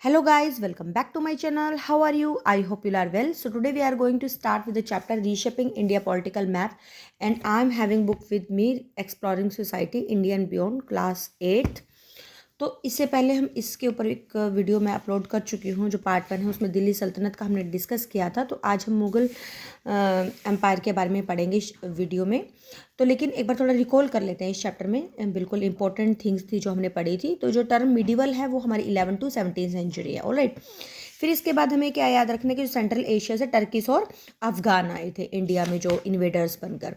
Hello guys, welcome back to my channel. How are you? I hope you are well. So today we are going to start with the chapter Reshaping India Political Map, and I am having book with me Exploring Society India and Beyond class 8th. तो इससे पहले हम इसके ऊपर एक video मैं upload कर चुकी हूँ जो पार्ट 1 है, उसमें दिल्ली सल्तनत का हमने डिस्कस किया था। तो आज हम मुग़ल एम्पायर के बारे में पढ़ेंगे इस वीडियो में। तो लेकिन एक बार थोड़ा रिकॉल कर लेते हैं इस चैप्टर में, बिल्कुल इंपॉर्टेंट थिंग्स थी जो हमने पढ़ी थी। तो जो टर्म मिडिवल है वो हमारी 11 to 17 सेंचुरी है, ऑलराइट। फिर इसके बाद हमें क्या याद रखना है कि जो सेंट्रल एशिया से टर्किश और अफगान आए थे इंडिया में जो इन्वेडर्स बनकर।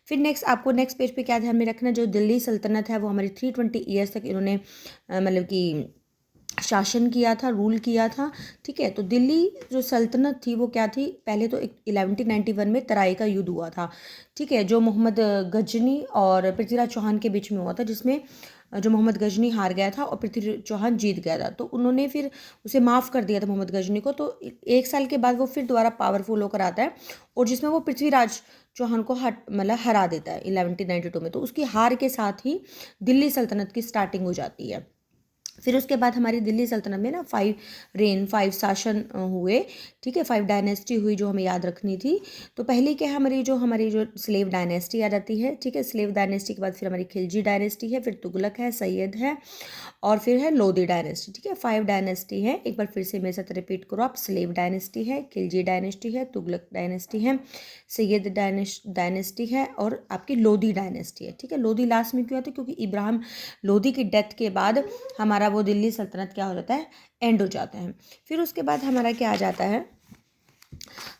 फिर नेक्स्ट आपको नेक्स्ट पेज पे क्या ध्यान में रखना है, जो दिल्ली सल्तनत है वो हमारी 320 ईयर्स तक इन्होंने मतलब कि शासन किया था, रूल किया था। ठीक है, तो दिल्ली जो सल्तनत थी वो क्या थी, पहले तो 1191 में तराई का युद्ध हुआ था। ठीक है, जो मोहम्मद गजनी और पृथ्वीराज चौहान के बीच में हुआ था, जिसमें जो मोहम्मद गजनी हार गया था और पृथ्वीराज चौहान जीत गया था। तो उन्होंने फिर उसे माफ़ कर दिया था मोहम्मद गजनी को। तो एक साल के बाद वो फिर दोबारा पावरफुल होकर आता है और जिसमें वो पृथ्वीराज चौहान को हरा देता है 1192 में। तो उसकी हार के साथ ही दिल्ली सल्तनत की स्टार्टिंग हो जाती है। फिर उसके बाद हमारी दिल्ली सल्तनत में ना 5 शासन हुए। ठीक है, 5 डायनेस्टी हुई जो हमें याद रखनी थी। तो पहली क्या है, हमारी जो स्लेव डायनेस्टी आ जाती है। ठीक है, स्लेव डायनेस्टी के बाद फिर हमारी खिलजी डायनेस्टी है, फिर तुगलक है, सैयद है और फिर है लोधी डायनेस्टी। ठीक है, 5 डायनेस्टी है। एक बार फिर से मेरे साथ रिपीट करो आप, स्लेव डायनेस्टी है, खिलजी डायनेस्टी है, तुगलक डायनेस्टी है, सैयद डायनेस्टी है और आपकी लोधी डायनेस्टी है। ठीक है, लोधी लास्ट में क्यों आता है, क्योंकि इब्राहिम लोधी की डेथ के बाद हमारा वो दिल्ली सल्तनत क्या हो जाता है, एंड हो जाता है। फिर उसके बाद हमारा क्या आ जाता है,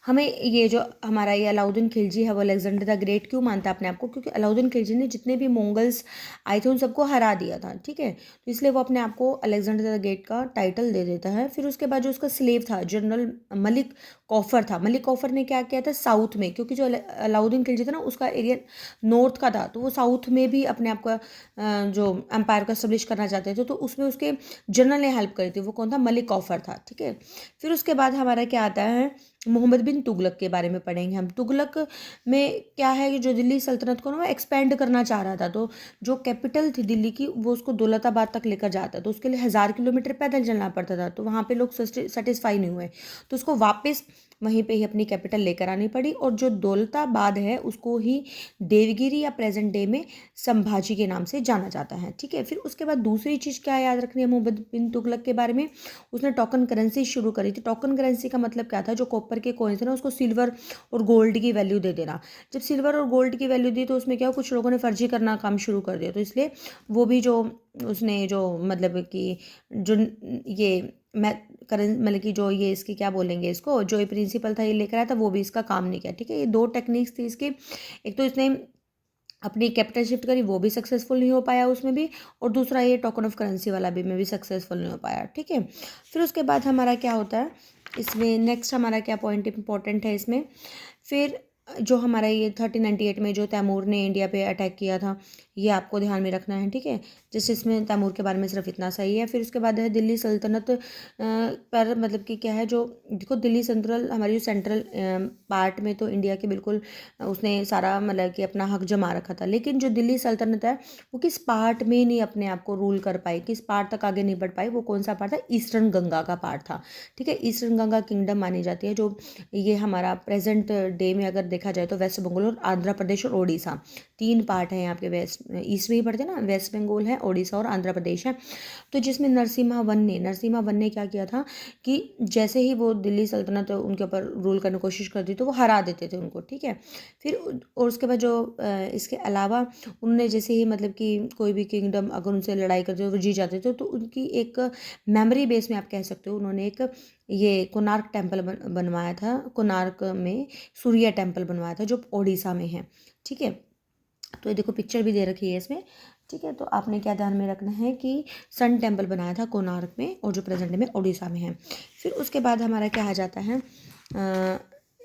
हमें ये जो हमारा ये अलाउद्दीन खिलजी है वो अलेक्जेंडर द ग्रेट क्यों मानता है अपने आप को, क्योंकि अलाउद्दीन खिलजी ने जितने भी मंगोल्स आए थे उन सबको हरा दिया था। ठीक है, तो इसलिए वो अपने आप को अलेक्जेंडर द ग्रेट का टाइटल दे देता है। फिर उसके बाद जो उसका स्लेव था जनरल मलिक कौफर था, मलिक कौफर ने क्या किया था साउथ में, क्योंकि जो अलाउद्दीन खिलजी था ना उसका एरिया नॉर्थ का था, तो वो साउथ में भी अपने आप का जो एम्पायर को एस्टेब्लिश करना चाहते थे। तो उसमें उसके जनरल ने हेल्प करी थी, वो कौन था, मलिक कौफर था। ठीक है, फिर उसके बाद हमारा क्या आता है, मोहम्मद बिन तुगलक के बारे में पढ़ेंगे हम। तुगलक में क्या है कि जो दिल्ली सल्तनत को ना वो एक्सपेंड करना चाह रहा था, तो जो कैपिटल थी दिल्ली की वो उसको दौलताबाद तक लेकर जाता, तो उसके लिए 1000 किलोमीटर पैदल चलना पड़ता था। तो वहाँ पे लोग सेटिस्फाई नहीं हुए, तो उसको वापस वहीं पे ही अपनी कैपिटल लेकर आनी पड़ी और जो दौलताबाद है उसको ही देवगिरी या प्रेजेंट डे में संभाजी के नाम से जाना जाता है। ठीक है, फिर उसके बाद दूसरी चीज़ क्या याद रखनी है मोहम्मद बिन तुगलक के बारे में, उसने टोकन करेंसी शुरू करी थी। टोकन करेंसी का मतलब क्या था, जो कॉपर के कॉइन्स थे ना उसको सिल्वर और गोल्ड की वैल्यू दे देना। जब सिल्वर और गोल्ड की वैल्यू दी तो उसमें क्या, कुछ लोगों ने फर्जी करना काम शुरू कर दिया, तो इसलिए वो भी जो उसने जो मतलब कि जो ये मैं करें मतलब कि जो ये इसकी क्या बोलेंगे इसको, जो ये प्रिंसिपल था ये लेकर आया था वो भी इसका काम नहीं किया। ठीक है, ये 2 टेक्निक्स थी इसकी। एक तो इसने अपनी कैपिटल शिफ्ट करी, वो भी सक्सेसफुल नहीं हो पाया उसमें भी, और दूसरा ये टोकन ऑफ करेंसी वाला भी में भी सक्सेसफुल नहीं हो पाया। ठीक है, फिर उसके बाद हमारा क्या होता है इसमें, नेक्स्ट हमारा क्या पॉइंट इंपॉर्टेंट है इसमें, फिर जो हमारा ये 1398 में जो तैमूर ने इंडिया पे अटैक किया था ये आपको ध्यान में रखना है। ठीक है, जैसे इसमें तैमूर के बारे में सिर्फ इतना सही है। फिर उसके बाद है दिल्ली सल्तनत पर मतलब कि क्या है, जो देखो दिल्ली सेंट्रल हमारी जो सेंट्रल पार्ट में तो इंडिया के बिल्कुल उसने सारा मतलब कि अपना हक जमा रखा था, लेकिन जो दिल्ली सल्तनत है वो किस पार्ट में नहीं अपने आप को रूल कर पाई, किस पार्ट तक आगे नहीं बढ़ पाई, वो कौन सा पार्ट था, ईस्टर्न गंगा का पार्ट था। ठीक है, ईस्टर्न गंगा किंगडम मानी जाती है, जो ये हमारा प्रेजेंट डे में अगर देखा जाए तो वेस्ट बंगाल और आंध्र प्रदेश और ओडिशा 3 पार्ट हैं यहाँ पे, वेस्ट ईस्ट में ही पड़ते हैं ना, वेस्ट बंगाल है, ओडिशा और आंध्र प्रदेश है। तो जिसमें नरसिम्हा वन ने क्या किया था कि जैसे ही वो दिल्ली सल्तनत उनके ऊपर रूल करने की कोशिश करती तो वो हरा देते थे उनको। ठीक है, फिर और उसके बाद जो इसके अलावा उन्होंने जैसे ही मतलब कि कोई भी किंगडम अगर उनसे लड़ाई करते तो वो जी जाते थे, तो उनकी एक मेमोरी बेस में आप कह सकते हो उन्होंने एक ये कोणार्क टेम्पल बनवाया था, कोणार्क में सूर्य टेम्पल बनवाया था जो ओडिशा में है। ठीक है, तो ये देखो पिक्चर भी दे रखी है इसमें। ठीक है, तो आपने क्या ध्यान में रखना है कि सन टेम्पल बनाया था कोणार्क में और जो प्रेजेंट में ओडिशा में है। फिर उसके बाद हमारा क्या आ जाता है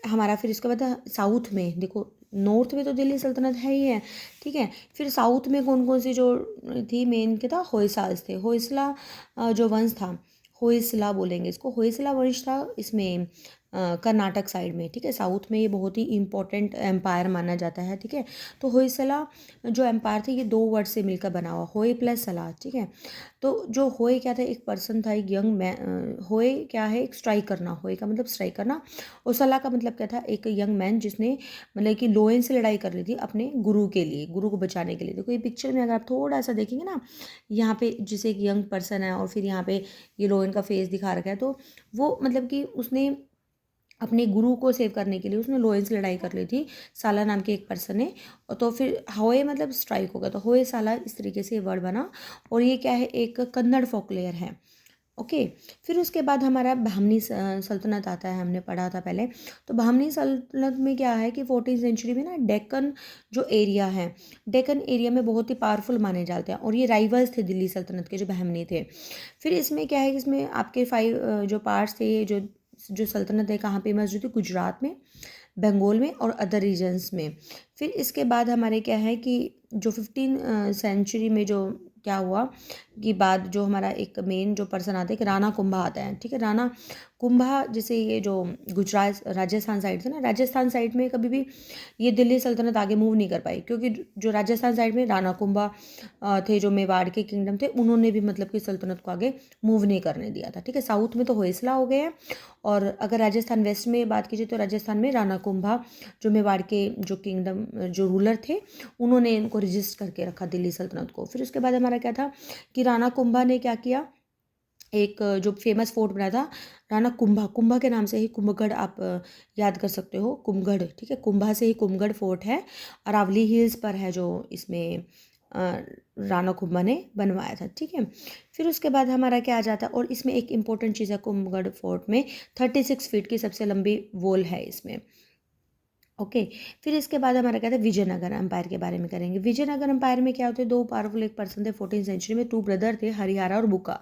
हमारा, फिर इसके बाद साउथ में देखो, नॉर्थ में तो दिल्ली सल्तनत है ही है। ठीक है, फिर साउथ में कौन कौन सी जो थी मेन क्या था, होयसाल्स थे। होयसला जो वंश था, होयसला बोलेंगे इसको, होयसला वंश था इसमें कर्नाटक साइड में, ठीक है। साउथ में ये बहुत ही इंपॉर्टेंट एम्पायर माना जाता है, ठीक है। तो होयसला जो एम्पायर थे ये 2 वर्ड से मिलकर बना हुआ, होय प्लस सला, ठीक है। तो जो होय क्या था, एक पर्सन था, एक यंग मैन। होय क्या है, एक स्ट्राइक करना, होय का मतलब स्ट्राइक करना, और सला का मतलब क्या था, एक यंग मैन जिसने मतलब कि लोयन से लड़ाई कर ली थी अपने गुरु के लिए, गुरु को बचाने के लिए। देखो ये पिक्चर में अगर आप थोड़ा सा देखेंगे ना, यहाँ पे जैसे एक यंग पर्सन है और फिर यहाँ पे ये लोयन का फेस दिखा रखा है, तो वो मतलब कि उसने अपने गुरु को सेव करने के लिए उसने लोयन से लड़ाई कर ली थी, साला नाम के एक पर्सन ने। और तो फिर होए मतलब स्ट्राइक होगा, तो होए साला इस तरीके से वर्ड बना। और ये क्या है, एक कन्नड़ फोकलेयर है, ओके। फिर उसके बाद हमारा बहमनी सल्तनत आता है, हमने पढ़ा था पहले। तो बहमनी सल्तनत में क्या है कि 14वीं सेंचुरी में ना डेक्कन जो एरिया है, डेक्कन एरिया में बहुत ही पावरफुल माने जाते हैं, और ये राइवल्स थे दिल्ली सल्तनत के, जो बहमनी थे। फिर इसमें क्या है कि इसमें आपके 5 जो पार्ट्स थे, ये जो सल्तनत है कहाँ पे मौजूद थी, गुजरात में, बंगाल में और अदर रीजन्स में। फिर इसके बाद हमारे क्या है कि जो 15 सेंचुरी में जो क्या हुआ कि बाद जो हमारा एक मेन जो पर्सन आता है, एक राणा कुंभा आता है, ठीक है। राणा कुंभा जैसे ये जो गुजरात राजस्थान साइड से ना, राजस्थान साइड में कभी भी ये दिल्ली सल्तनत आगे मूव नहीं कर पाई, क्योंकि जो राजस्थान साइड में राणा कुंभा थे, जो मेवाड़ के किंगडम थे, उन्होंने भी मतलब कि सल्तनत को आगे मूव नहीं करने दिया था, ठीक है। साउथ में तो होयसला हो गए हैं, और अगर राजस्थान वेस्ट में बात कीजिए तो राजस्थान में राणा कुंभा जो मेवाड़ के जो किंगडम जो रूलर थे, उन्होंने इनको रजिस्ट करके रखा दिल्ली सल्तनत को। फिर उसके बाद हमारा क्या था कि राणा कुंभा ने क्या किया, एक जो फेमस फोर्ट बनाया था राणा कुंभा, कुंभा के नाम से ही कुंभगढ़ आप याद कर सकते हो, कुंभगढ़, ठीक है। कुंभा से ही कुंभगढ़ फोर्ट है, अरावली हिल्स पर है, जो इसमें राणा कुंभा ने बनवाया था, ठीक है। फिर उसके बाद हमारा क्या आ जाता है, और इसमें एक इंपॉर्टेंट चीज़ है, कुंभगढ़ फोर्ट में 36 फीट की सबसे लंबी वॉल है इसमें, ओके। फिर इसके बाद हमारा क्या था, विजयनगर एम्पायर के बारे में करेंगे। विजयनगर एम्पायर में क्या होते हैं, 2 पावरफुल एक पर्सन थे 14वीं सेंचुरी में, 2 ब्रदर थे, हरिहरा और बुक्का,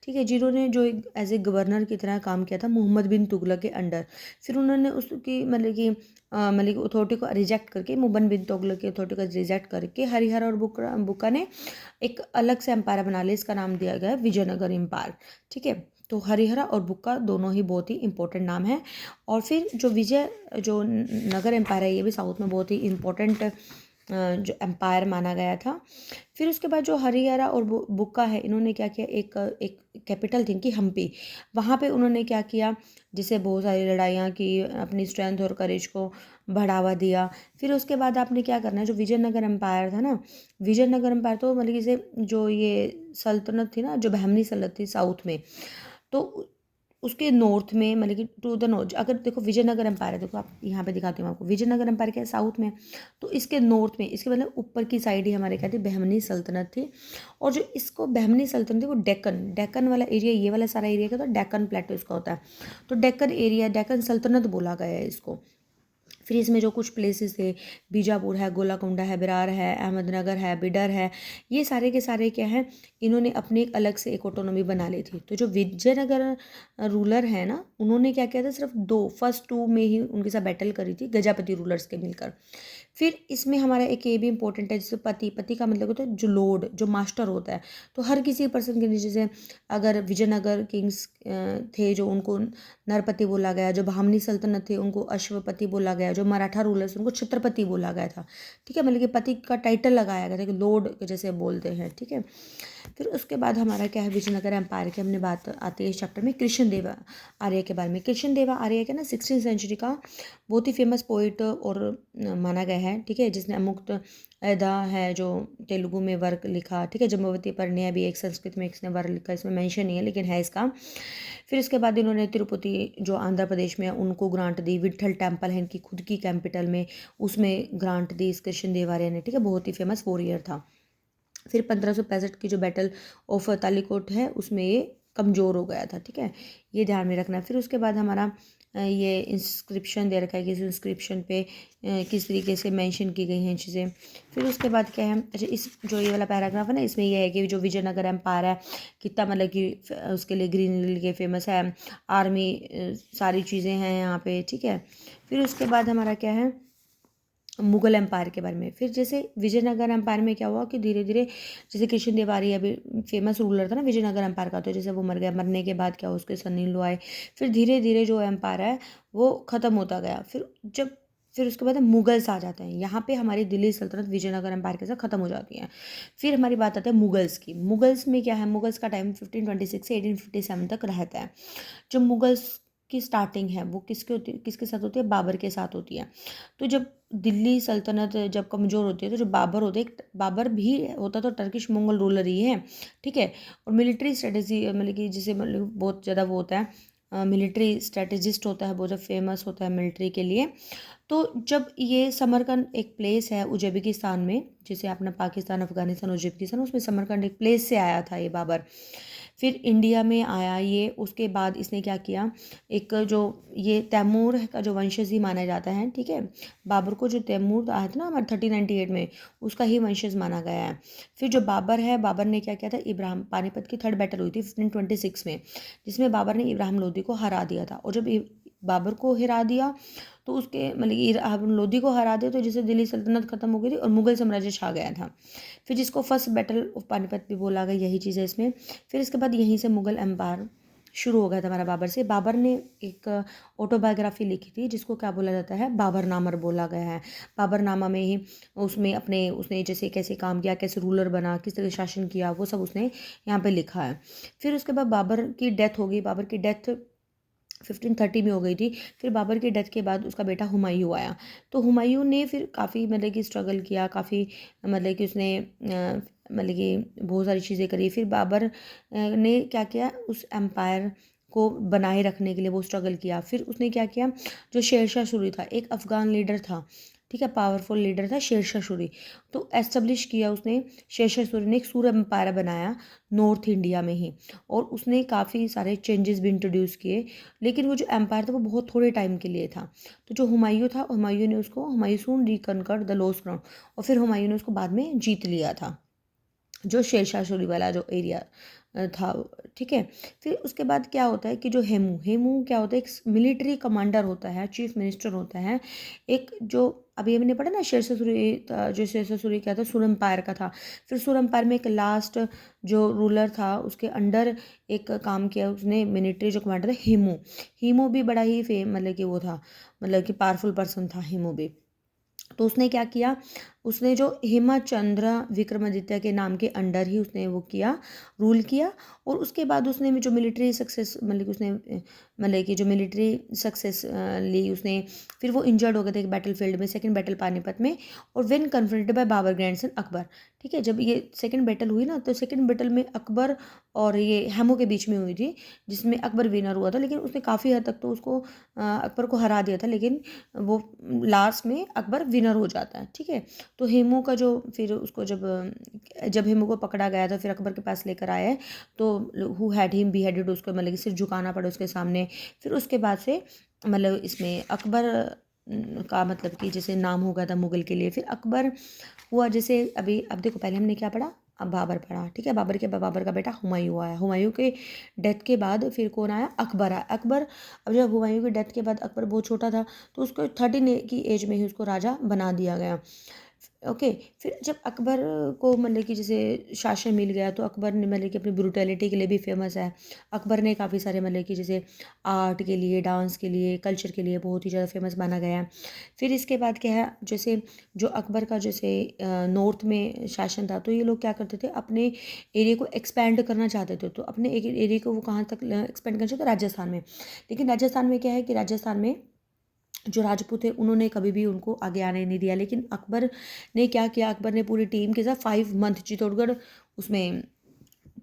ठीक है, जिन्होंने जो एक एज ए गवर्नर की तरह काम किया था मोहम्मद बिन तुगलक के अंडर। फिर उन्होंने उसकी मतलब कि अथॉरिटी को रिजेक्ट करके, मोहम्मद बिन तुगलक की अथॉरिटी को रिजेक्ट करके, हरिहरा और बुक्का ने एक अलग से एम्पायर बना लिया, इसका नाम दिया गया विजयनगर एम्पायर, ठीक है। तो हरिहरा और बुक्का दोनों ही बहुत ही इंपॉर्टेंट नाम है। और फिर जो नगर एम्पायर है, ये भी साउथ में बहुत ही इम्पोर्टेंट जो एम्पायर माना गया था। फिर उसके बाद जो हरिहरा और बुक्का है, इन्होंने क्या किया, एक एक कैपिटल थी इनकी हम्पी, वहाँ पे उन्होंने क्या किया, जिसे बहुत सारी लड़ाइयाँ की, अपनी स्ट्रेंथ और करेज को बढ़ावा दिया। फिर उसके बाद आपने क्या करना है, जो विजयनगर एम्पायर था ना, विजयनगर एम्पायर तो मतलब इसे जो ये सल्तनत थी ना, जो बहमनी सल्तनत थी साउथ में, तो उसके नॉर्थ में मतलब कि टू द नॉर्थ, अगर देखो विजयनगर एम्पायर है, देखो आप यहाँ पे दिखाती हूँ आपको, विजयनगर एम्पायर क्या है, साउथ में। तो इसके नॉर्थ में, इसके मतलब ऊपर की साइड ही हमारे क्या थी, बहमनी सल्तनत थी। और जो इसको बहमनी सल्तनत थी वो डेक्कन, डेक्कन वाला एरिया, ये वाला सारा एरिया क्या होता है, डेक्कन प्लेटो इसका होता है। तो डेक्कन एरिया, डेक्कन सल्तनत बोला गया है इसको। फिर इसमें जो कुछ प्लेसेस थे, बीजापुर है, गोलाकोंडा है, बिरार है, अहमदनगर है, बिडर है, ये सारे के सारे क्या हैं, इन्होंने अपने एक अलग से एक ऑटोनॉमी बना ली थी। तो जो विजयनगर रूलर है ना, उन्होंने क्या किया था, सिर्फ 2 फर्स्ट 2 में ही उनके साथ बैटल करी थी, गजापति रूलर्स के मिलकर। फिर इसमें हमारा एक ये भी इंपॉर्टेंट है, जैसे पति, पति का मतलब होता है जो लॉर्ड, जो मास्टर होता है। तो हर किसी पर्सन के नीचे से, अगर विजयनगर किंग्स थे जो, उनको नरपति बोला गया, जो बहमनी सल्तनत थे उनको अश्वपति बोला गया, जो मराठा रूलर्स उनको छत्रपति बोला गया था, ठीक है। मतलब कि पति का टाइटल लगाया गया था, कि लॉर्ड जैसे बोलते हैं, ठीक है। फिर उसके बाद हमारा क्या है, विजयनगर एम्पायर की हमने बात आती है इस चैप्टर में कृष्णदेवा आर्य के बारे में। कृष्णदेवा आर्य क्या ना, 16वीं सेंचुरी का बहुत ही फेमस पोइट और माना गया है, ठीक है, जिसने अमुक्त अदा है जो तेलुगु में वर्क लिखा, ठीक है। जम्बवती परिणय भी एक संस्कृत में इसने वर्क लिखा, इसमें मेंशन नहीं है लेकिन है इसका। फिर इसके बाद इन्होंने तिरुपति जो आंध्र प्रदेश में, उनको ग्रांट दी, विट्ठल टेम्पल है इनकी खुद की कैपिटल में, उसमें ग्रांट दी इस कृष्णदेवराय ने, ठीक है। बहुत ही फेमस वॉरियर था। फिर 1565 की जो बैटल ऑफ तालीकोट है, उसमें ये कमज़ोर हो गया था, ठीक है, ये ध्यान में रखना। फिर उसके बाद हमारा ये इंस्क्रिप्शन दे रखा है कि इस इंस्क्रिप्शन पे किस तरीके से मेंशन की गई हैं चीज़ें। फिर उसके बाद क्या है, अच्छा, इस जो ये वाला पैराग्राफ है ना, इसमें यह है कि जो विजयनगर एम्पायर है कितना मतलब कि उसके लिए ग्रीनरी के फेमस है, आर्मी, सारी चीज़ें हैं यहाँ पे, ठीक है। फिर उसके बाद हमारा क्या है, मुगल एम्पायर के बारे में। फिर जैसे विजयनगर एम्पायर में क्या हुआ कि धीरे धीरे, जैसे कृष्ण देवराय अभी फेमस रूलर था ना विजयनगर एम्पायर का, तो जैसे वो मर गया, मरने के बाद क्या हुआ, उसके सन इन लो आए। फिर धीरे धीरे जो एम्पायर है वो ख़त्म होता गया। फिर उसके बाद मुगल्स आ जाते हैं। यहाँ पे हमारी दिल्ली सल्तनत विजयनगर एम्पायर के साथ ख़त्म हो जाती है। फिर हमारी बात आती है मुगल्स की। मुगल्स में क्या है, मुगल्स का टाइम 1526 से 1857 तक रहता है। जो मुगल्स की स्टार्टिंग है वो किसके साथ होती है, बाबर के साथ होती है। तो जब दिल्ली सल्तनत जब कमज़ोर होती है, तो जो बाबर होते हैं, बाबर भी होता तो टर्किश मंगोल रूलर ही है, ठीक है। और मिलिट्री स्ट्रेटेजी मतलब कि जिसे मतलब बहुत ज़्यादा वो होता है, मिलिट्री स्ट्रेटेजिस्ट होता है, बहुत ज़्यादा फेमस होता है मिलिट्री के लिए। तो जब ये समरकंद एक प्लेस है उज्बेकिस्तान में, जैसे अपना पाकिस्तान, अफगानिस्तान, उज्बेकिस्तान, उसमें समरकंद एक प्लेस से आया था ये बाबर। फिर इंडिया में आया ये, उसके बाद इसने क्या किया, एक जो ये तैमूर का जो वंशज ही माना जाता है, ठीक है। बाबर को जो तैमूर आया था ना हमारे 1398 में, उसका ही वंशज माना गया है। फिर जो बाबर है, बाबर ने क्या किया था, इब्राहिम, पानीपत की थर्ड बैटल हुई थी 1526 में, जिसमें बाबर ने इब्राहिम लोदी को हरा दिया था। और जब बाबर को हरा दिया तो उसके मतलब इब्राहिम लोदी को हरा दिया, तो जिससे दिल्ली सल्तनत खत्म हो गई थी और मुगल साम्राज्य छा गया था। फिर जिसको फर्स्ट बैटल ऑफ पानीपत भी बोला गया, यही चीज़ है इसमें। फिर इसके बाद यहीं से मुगल एम्पायर शुरू हो गया था हमारा बाबर से। बाबर ने एक ऑटोबायोग्राफी लिखी थी जिसको क्या बोला जाता है, बाबरनामा बोला गया है। बाबरनामा में ही उसमें अपने उसने जैसे कैसे काम किया, कैसे रूलर बना, किस तरह शासन किया, वो सब उसने यहाँ पे लिखा है। फिर उसके बाद बाबर की डेथ हो गई। बाबर की डेथ 1530 में हो गई थी। फिर बाबर की डेथ के बाद उसका बेटा हुमायूं आया। तो हुमायूं ने फिर काफ़ी मतलब कि स्ट्रगल किया, काफ़ी मतलब कि उसने मतलब कि बहुत सारी चीज़ें करी। फिर बाबर ने क्या किया, उस एम्पायर को बनाए रखने के लिए वो स्ट्रगल किया। फिर उसने क्या किया, जो शेरशाह सूरी था, एक अफ़गान लीडर था, ठीक है, पावरफुल लीडर था शेरशाह सूरी। तो एस्टेब्लिश किया उसने, शेरशाह सूरी ने एक सूर एम्पायर बनाया नॉर्थ इंडिया में ही। और उसने काफ़ी सारे चेंजेस भी इंट्रोड्यूस किए। लेकिन वो जो एम्पायर था वो बहुत थोड़े टाइम के लिए था। तो जो हुमायूं था, हुमायूं ने उसको, हुमायूं सून रिकनकर द लॉस्ट ग्राउंड, और फिर हुमायूं ने उसको बाद में जीत लिया था, जो शेरशाह सूरी वाला जो एरिया था, ठीक है। फिर उसके बाद क्या होता है कि जो हेमू हेमू क्या होता है, एक मिलिट्री कमांडर होता है, चीफ मिनिस्टर होता है। एक जो अभी हमने पढ़ा ना शेरशाह सूरी, जो शेरशाह सूरी क्या था, सुर एम्पायर का था। फिर सुर एम्पायर में एक लास्ट जो रूलर था उसके अंडर एक काम किया उसने, मिलिट्री जो कमांडर था हेमू। हेमू भी बड़ा ही मतलब कि वो था, मतलब कि पावरफुल पर्सन था हेमू भी। तो उसने क्या किया, उसने जो हेमचंद्र विक्रमादित्य के नाम के अंडर ही उसने वो किया, रूल किया। और उसके बाद उसने जो मिलिट्री सक्सेस मतलब कि उसने मतलब कि जो मिलिट्री सक्सेस ली उसने। फिर वो इंजर्ड हो गए थे एक बैटल फील्ड में, सेकंड बैटल पानीपत में। और when confronted by Babur grandson Akbar, ठीक है। जब ये सेकंड बैटल हुई ना, तो सेकंड बैटल में अकबर और ये हेमू के बीच में हुई थी, जिसमें अकबर विनर हुआ था। लेकिन उसने काफ़ी हद तक तो उसको अकबर को हरा दिया था, लेकिन वो लास्ट में अकबर विनर हो जाता है, ठीक है। तो हेमू का जो फिर उसको जब जब हेमू को पकड़ा गया था, फिर अकबर के पास लेकर आए, तो हु हैड हिम बीहेडेड, उसको मतलब कि सिर झुकाना पड़ा उसके सामने। फिर उसके बाद से मतलब इसमें अकबर का मतलब कि जैसे नाम हो गया था मुगल के लिए। फिर अकबर हुआ, जैसे अभी अब देखो, पहले हमने क्या पढ़ा, अब बाबर पढ़ा, ठीक है। बाबर का बेटा हुमायूं आया। हुमायूं के डेथ के बाद फिर कौन आया, अकबर आया। अकबर, अब जब हुमायूं की डेथ के बाद अकबर बहुत छोटा था, तो उसको 13 की एज में ही उसको राजा बना दिया गया। ओके। फिर जब अकबर को मतलब कि जैसे शासन मिल गया, तो अकबर ने मतलब कि अपनी ब्रूटैलिटी के लिए भी फेमस है। अकबर ने काफ़ी सारे मतलब कि जैसे आर्ट के लिए, डांस के लिए, कल्चर के लिए बहुत ही ज़्यादा फेमस माना गया है। फिर इसके बाद क्या है, जैसे जो अकबर का जैसे नॉर्थ में शासन था, तो ये लोग क्या करते थे, अपने एरिया को एक्सपैंड करना चाहते थे। तो अपने एक एरिया को वो कहाँ तक एक्सपेंड करना चाहते थे, राजस्थान में। लेकिन राजस्थान में क्या है कि राजस्थान में जो राजपूत थे उन्होंने कभी भी उनको आगे आने नहीं दिया। लेकिन अकबर ने क्या किया, अकबर ने पूरी टीम के साथ 5 मंथ चित्तौड़गढ़ उसमें,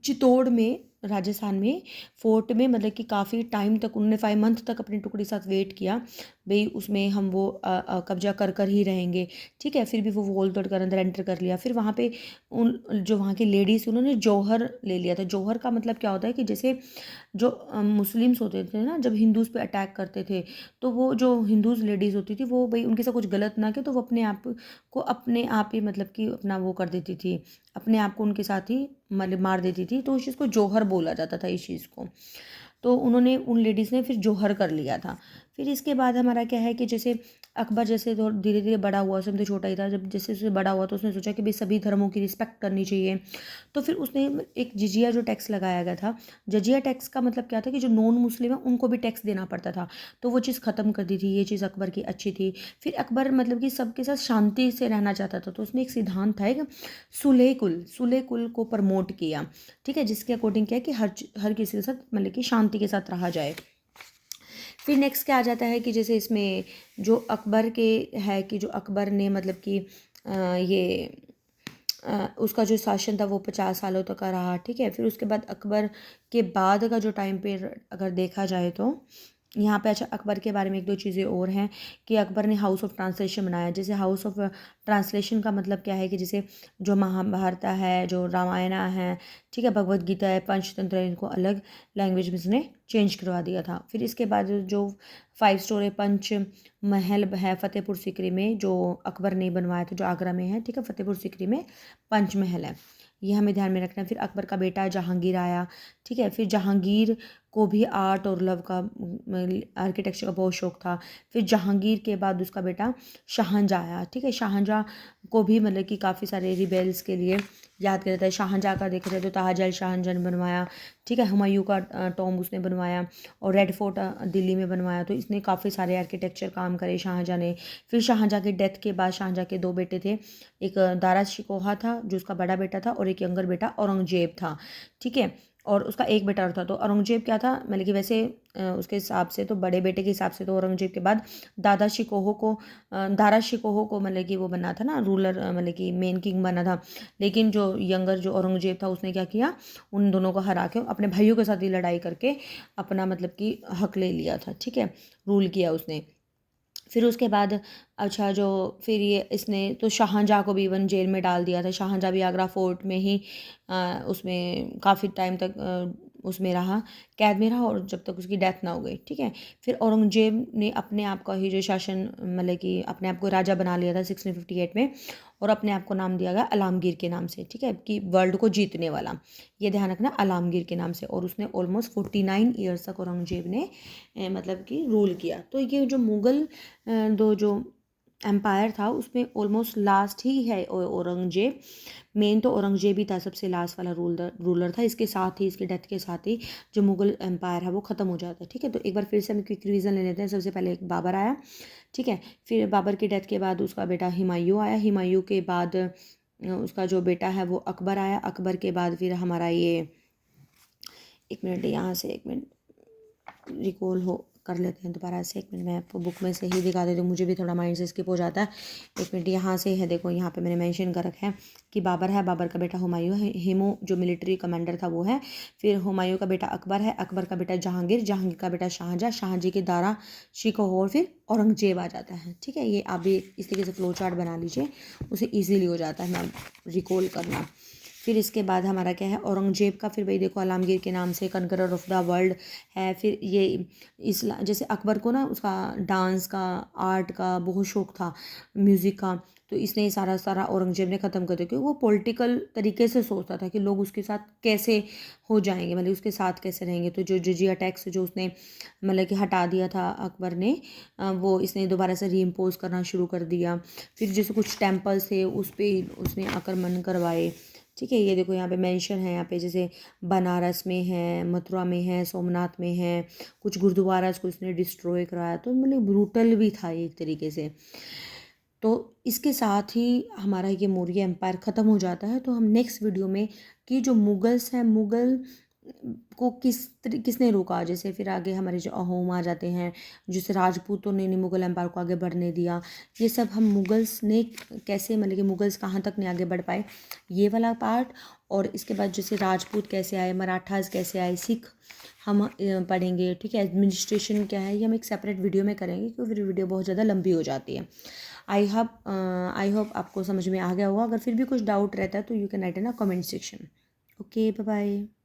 चित्तौड़ में, राजस्थान में फोर्ट में, मतलब कि काफ़ी टाइम तक उन्होंने 5 मंथ तक अपनी टुकड़ी साथ वेट किया, भाई उसमें हम वो कब्जा कर कर ही रहेंगे, ठीक है। फिर भी वो वॉल तोड़ कर अंदर एंटर कर लिया। फिर वहाँ पे उन जो वहाँ की लेडीज़ उन्होंने जौहर ले लिया था। जौहर का मतलब क्या होता है कि जैसे जो मुस्लिम्स होते थे ना, जब हिंदूज़ पे अटैक करते थे, तो वो जो हिंदूज़ लेडीज़ होती थी, वो भाई उनके साथ कुछ गलत ना किया, तो वो अपने आप को अपने आप ही मतलब कि अपना वो कर देती थी, अपने आप को उनके साथ ही मतलब मार देती थी। तो उस चीज़ को जौहर बोला जाता था इस चीज़ को। तो उन्होंने उन लेडीज़ ने फिर जौहर कर लिया था। फिर इसके बाद हमारा क्या है कि जैसे अकबर जैसे तो धीरे धीरे बड़ा हुआ, उसमें तो छोटा ही था, जब जैसे उससे बड़ा हुआ तो उसने सोचा कि भाई सभी धर्मों की रिस्पेक्ट करनी चाहिए। तो फिर उसने एक जिजिया जो टैक्स लगाया गया था, जजिया टैक्स का मतलब क्या था कि जो नॉन मुस्लिम है उनको भी टैक्स देना पड़ता था, तो वो चीज़ ख़त्म कर दी थी। ये चीज़ अकबर की अच्छी थी। फिर अकबर मतलब कि सबके साथ शांति से रहना चाहता था, तो उसने एक सिद्धांत था, एक सुले कुल को प्रमोट किया, ठीक है, जिसके अकॉर्डिंग क्या है कि हर किसी के साथ मतलब कि शांति के साथ रहा जाए। फिर नेक्स्ट क्या आ जाता है कि जैसे इसमें जो अकबर के है कि जो अकबर ने मतलब कि ये उसका जो शासन था वो 50 सालों तक का रहा, ठीक है। फिर उसके बाद अकबर के बाद का जो टाइम पे अगर देखा जाए तो यहाँ पे अच्छा अकबर के बारे में एक दो चीज़ें और हैं कि अकबर ने हाउस ऑफ ट्रांसलेशन बनाया। जैसे हाउस ऑफ ट्रांसलेशन का मतलब क्या है कि जैसे जो महाभारत है, जो रामायण है, ठीक है, भगवत गीता है, पंचतंत्र है, इनको अलग लैंग्वेज में उसने चेंज करवा दिया था। फिर इसके बाद जो 5 स्टोरी पंच महल है फतेहपुर सीकरी में, जो अकबर ने बनवाया था, जो आगरा में है, ठीक है, फतेहपुर सीकरी में पंच महल है, ये हमें ध्यान में रखना है। फिर अकबर का बेटा जहांगीर आया, ठीक है। फिर जहांगीर को भी आर्ट और लव का आर्किटेक्चर का बहुत शौक था। फिर जहांगीर के बाद उसका बेटा शाहजहाँ आया, ठीक है। शाहजहाँ को भी मतलब कि काफ़ी सारे रिबेल्स के लिए याद किया जाता है। शाहजहाँ का देखा जाए तो ताजमहल शाहजहाँ ने बनवाया, ठीक है। हुमायूं का टॉम्ब उसने बनवाया, और रेड फोर्ट दिल्ली में बनवाया। तो इसने काफ़ी सारे आर्किटेक्चर काम करे शाहजहाँ ने। फिर शाहजहाँ के डेथ के बाद शाहजहाँ के दो बेटे थे, एक दारा शिकोहा था जो उसका बड़ा बेटा था, और एक यंगर बेटा औरंगजेब था, ठीक है। और उसका एक बेटा और था। तो औरंगजेब क्या था मतलब कि वैसे उसके हिसाब से तो बड़े बेटे के हिसाब से तो औरंगजेब के बाद दारा शिकोहो को मतलब कि वो बना था ना रूलर, मतलब कि मेन किंग बना था। लेकिन जो यंगर जो औरंगजेब था उसने क्या किया, उन दोनों को हरा के अपने भाइयों के साथ ही लड़ाई करके अपना मतलब कि हक ले लिया था, ठीक है, रूल किया उसने। फिर उसके बाद अच्छा जो फिर ये इसने तो शाहजहाँ को भी इवन जेल में डाल दिया था। शाहजहाँ भी आगरा फोर्ट में ही उसमें काफ़ी टाइम तक उसमें रहा, कैद में रहा, और जब तक उसकी डेथ ना हो गई, ठीक है। फिर औरंगजेब ने अपने आप का ही जो शासन मतलब कि अपने आप को राजा बना लिया था 1658 में, और अपने आप को नाम दिया गया आलमगीर के नाम से, ठीक है, कि वर्ल्ड को जीतने वाला, ये ध्यान रखना, आलमगीर के नाम से। और उसने ऑलमोस्ट 49 ईयर्स तक औरंगजेब ने मतलब कि रूल किया। तो ये जो मुग़ल दो जो एम्पायर था उसमें ऑलमोस्ट लास्ट ही है औरंगजेब। मेन तो औरंगजेब ही था, सबसे लास्ट वाला रूलर था। इसके साथ ही, इसके डेथ के साथ ही जो मुग़ल एम्पायर है वो ख़त्म हो जाता है, ठीक है। तो एक बार फिर से हम क्विक रिवीजन ले लेते हैं। सबसे पहले एक बाबर आया, ठीक है। फिर बाबर की डेथ के बाद उसका बेटा हुमायूं आया। हुमायूं के बाद उसका जो बेटा है वो अकबर आया। अकबर के बाद फिर हमारा ये, एक मिनट यहाँ से, एक मिनट रिकॉल हो कर लेते हैं दोबारा से। एक मिनट मैं आपको बुक में से ही दिखा देती हूँ, मुझे भी थोड़ा माइंड से स्किप हो जाता है। एक मिनट यहाँ से है, देखो यहाँ पे मैंने मेंशन कर रखा है कि बाबर है, बाबर का बेटा हुमायूं है, हिमू जो मिलिट्री कमांडर था वो है। फिर हुमायूं का बेटा अकबर है, अकबर का बेटा जहांगीर, जहांगीर का बेटा शाहजहाँ, शाहजी के दारा शिकोह, फिर औरंगजेब आ जाता है, ठीक है। ये आप भी इस तरीके से फ्लो चार्ट बना लीजिए, उसे ईजिली हो जाता है ना रिकॉल करना। फिर इसके बाद हमारा क्या है, औरंगजेब का फिर भाई देखो आलमगीर के नाम से कनकरर ऑफ द वर्ल्ड है। फिर ये जैसे अकबर को ना उसका डांस का, आर्ट का बहुत शौक था, म्यूज़िक का, तो इसने सारा सारा औरंगजेब ने ख़त्म कर दिया, क्योंकि वो पॉलिटिकल तरीके से सोचता था कि लोग उसके साथ कैसे हो जाएंगे, मतलब उसके साथ कैसे रहेंगे। तो जो जजिया टैक्स जो उसने मतलब कि हटा दिया था अकबर ने, वो इसने दोबारा से रीइम्पोज करना शुरू कर दिया। फिर जैसे कुछ टेम्पल्स थे उस पर उसने आक्रमण करवाए, ठीक है। ये देखो यहाँ पे मेंशन है, यहाँ पे जैसे बनारस में है, मथुरा में है, सोमनाथ में है, कुछ गुरुद्वारा को इसने डिस्ट्रॉय कराया। तो मतलब ब्रूटल भी था एक तरीके से। तो इसके साथ ही हमारा ये मौर्य एम्पायर ख़त्म हो जाता है। तो हम नेक्स्ट वीडियो में कि जो मुगल्स हैं, मुग़ल को किसने रोका, जैसे फिर आगे हमारे जो अहोम आ जाते हैं, जिसे राजपूतों ने मुग़ल एम्पायर को आगे बढ़ने दिया, ये सब हम मुगल्स ने कैसे मतलब कि मुगल्स कहाँ तक नहीं आगे बढ़ पाए, ये वाला पार्ट। और इसके बाद जैसे राजपूत कैसे आए, मराठास कैसे आए, सिख हम पढ़ेंगे, ठीक है। एडमिनिस्ट्रेशन क्या है ये हम एक सेपरेट वीडियो में करेंगे, क्योंकि फिर वीडियो बहुत ज़्यादा लंबी हो जाती है। आई होप आपको समझ में आ गया होगा। अगर फिर भी कुछ डाउट रहता है तो you can write in a comment section. Okay, bye bye.